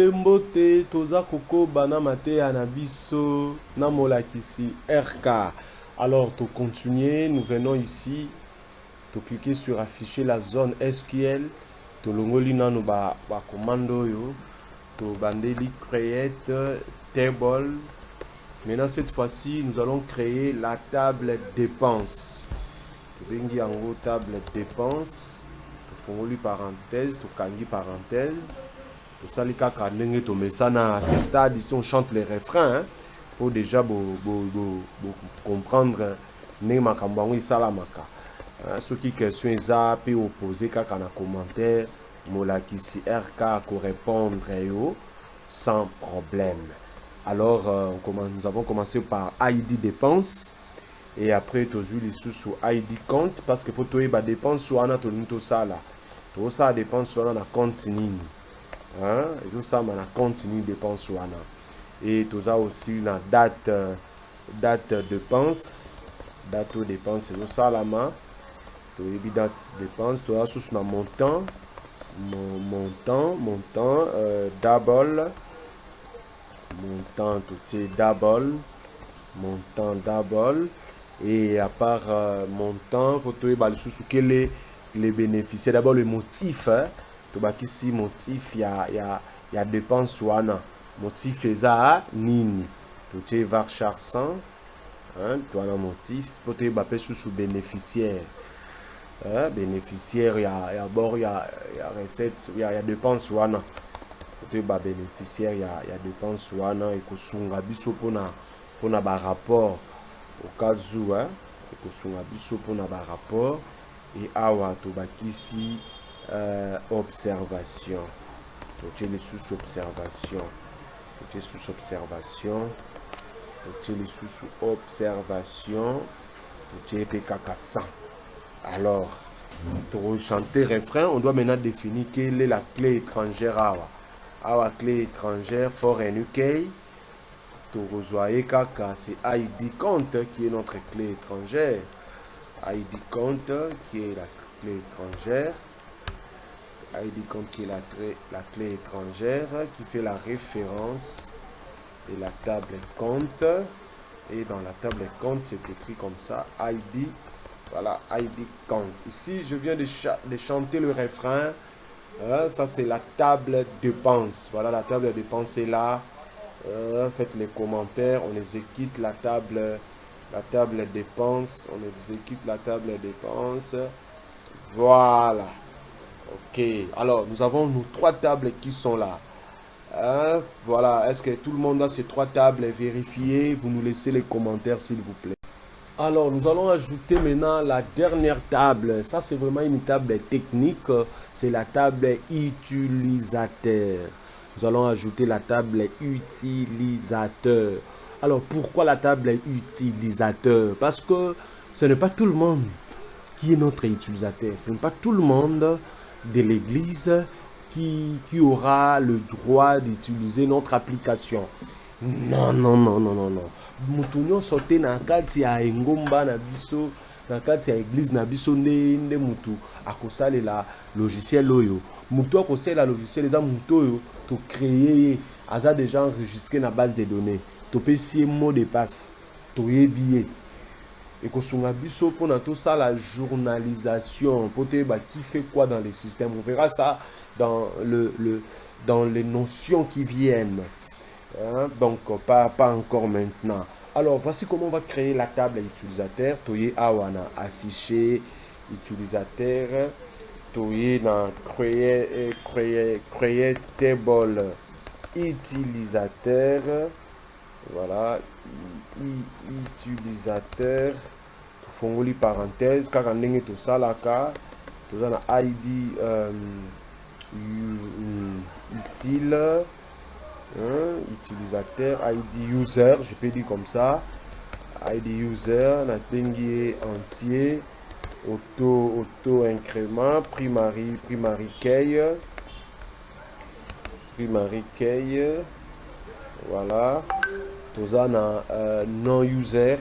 mbote toza koko bana mate anabiso na molakisi RK. Alors to continuer, nous venons ici, to cliquer sur afficher la zone SQL, to longoli nanu ba commando yo, to bandeli create table. Maintenant cette fois-ci, nous allons créer la table dépenses. To bengi yango table dépenses, to fongoli parenthèse, to kangi parenthèse. Pour ça, les cas to mesana à ce stade ici on chante les refrains hein, pour déjà comprendre ne makambango isalamaka. Ceux qui question ça peut opposer kaka na commentaire molakisi RK ko répondre yo sans problème. Alors nous avons commencé par ID dépenses et après toujours les sous ID compte parce que faut to ba dépenses sur ana to nito sala. To ça dépenses sur na compte nini. Hein? Et ça, on a continué dépenses et tout ça aussi la date dépense date de dépense et ça la main tout date dépense tout ça sous na montant double montant tout est double montant double et à part montant faut tout bah sous quel est les bénéficiaires d'abord le motif hein? Tobakisi motif ya dépense wana motif eza nini totie varchar 100 hein toana motif pote bape sous bénéficiaire bénéficiaire ya bord ya recette ya dépense wana pote ba bénéficiaire ya dépense wana ekosunga biso pona ba rapport au cas où hein ekosunga biso pona ba rapport et awa tobakisi observation. Tu es sous observation. Tu es sous observation. Tu es sous observation. Tu es PKK 100. Alors, pour chanter refrain, on doit maintenant définir quelle est la clé étrangère. Awa clé étrangère foreign UK. Pour rejoindre kaka, c'est ID compte qui est notre clé étrangère. ID compte qui est la clé étrangère. ID compte qui est la clé étrangère qui fait la référence de la table compte et dans la table compte c'est écrit comme ça ID, voilà ID compte. Ici je viens de chanter le refrain, ça c'est la table dépense, voilà la table dépense est là, faites les commentaires, on exécute la table dépense, on exécute la table dépense, voilà. Ok, alors nous avons nos trois tables qui sont là. Voilà, est-ce que tout le monde a ces trois tables vérifiées? Vous nous laissez les commentaires s'il vous plaît. Alors nous allons ajouter maintenant la dernière table. Ça c'est vraiment une table technique. C'est la table utilisateur. Nous allons ajouter la table utilisateur. Alors pourquoi la table utilisateur? Parce que ce n'est pas tout le monde qui est notre utilisateur. Ce n'est pas tout le monde de l'église qui aura le droit d'utiliser notre application. Non. Mutunyo sote na kati ya engomba na biso, na kati ya église na biso nde mutu akosale la logiciel oyo. Mutu akosale la logiciel eza mutu oyo to créer aza déjà enregistré na base de données. To pesi mot de passe, to yebiye. Et que son biso pour tout ça la journalisation pour qui fait quoi dans les systèmes, on verra ça dans dans les notions qui viennent hein? Donc pas encore maintenant. Alors voici comment on va créer la table utilisateur. Toye awana afficher utilisateur, toye na créer table utilisateur. Voilà, utilisateur, fongoli parenthèse, car on tout ça là, car tout ça na ID utile, utilisateur, ID user, je peux dire comme ça, ID user, na pengi entier, auto incrément, primary key, voilà. Tozana non-user,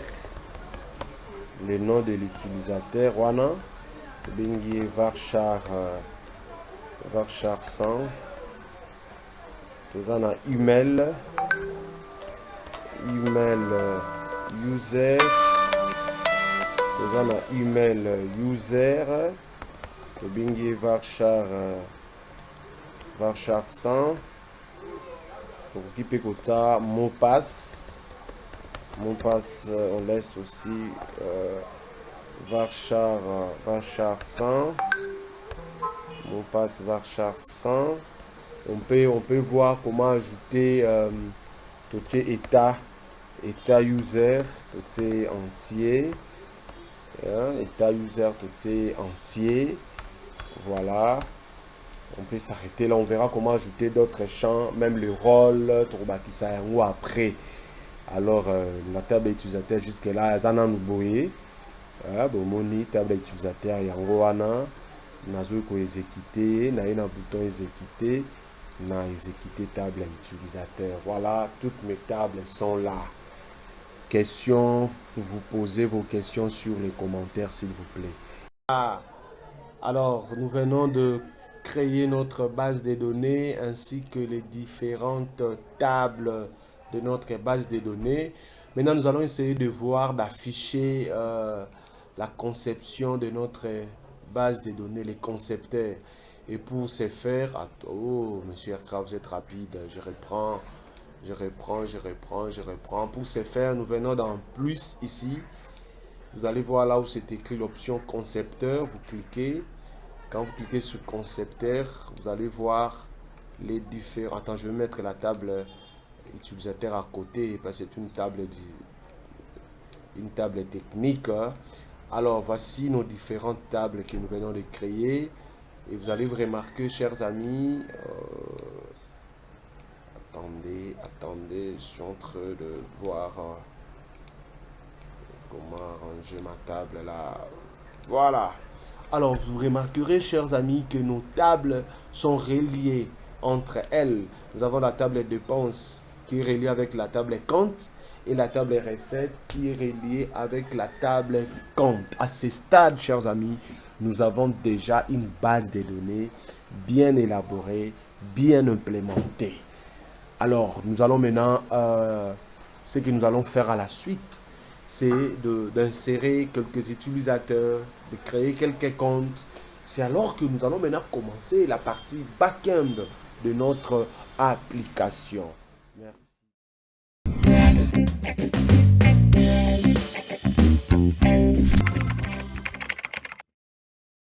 le nom de l'utilisateur, wana, bengi varchar 100, Nous avons email, user, nous avons email user, le bingi varchar 100, pour occuper quota mot passe, on laisse aussi varchar 100, mot passe varchar 100. On peut voir comment ajouter tout état user, tout entier, état user, tout entier. Voilà. On peut s'arrêter là, on verra comment ajouter d'autres champs, même le rôle, ou après. Alors, la table utilisateur jusque-là, ça n'a nous boyé. Bon, table utilisateur, yango wana, nazo ko exécuter, na un bouton exécuter. Na exécuter table utilisateur. Voilà, toutes mes tables sont là. Questions, vous posez vos questions sur les commentaires s'il vous plaît. Alors, nous venons de créer notre base de données ainsi que les différentes tables de notre base de données. Maintenant, nous allons essayer de voir, d'afficher la conception de notre base de données, les concepteurs. Et pour ce faire, oh, monsieur Aircraft, vous êtes rapide, je reprends. Pour ce faire, nous venons dans plus ici. Vous allez voir là où c'est écrit l'option concepteur. Vous cliquez. Quand vous cliquez sur concepteur, vous allez voir les différents. Attends, je vais mettre la table utilisateur à côté parce que c'est une table technique. Alors, voici nos différentes tables que nous venons de créer. Et vous allez vous remarquer, chers amis, attendez, je suis en train de voir comment arranger ma table là. Voilà. Alors, vous remarquerez, chers amis, que nos tables sont reliées entre elles. Nous avons la table dépenses qui est reliée avec la table compte et la table recette qui est reliée avec la table compte. À ce stade, chers amis, nous avons déjà une base de données bien élaborée, bien implémentée. Alors, nous allons maintenant, ce que nous allons faire à la suite, c'est d'insérer quelques utilisateurs, de créer quelques comptes. C'est alors que nous allons maintenant commencer la partie back-end de notre application. Merci.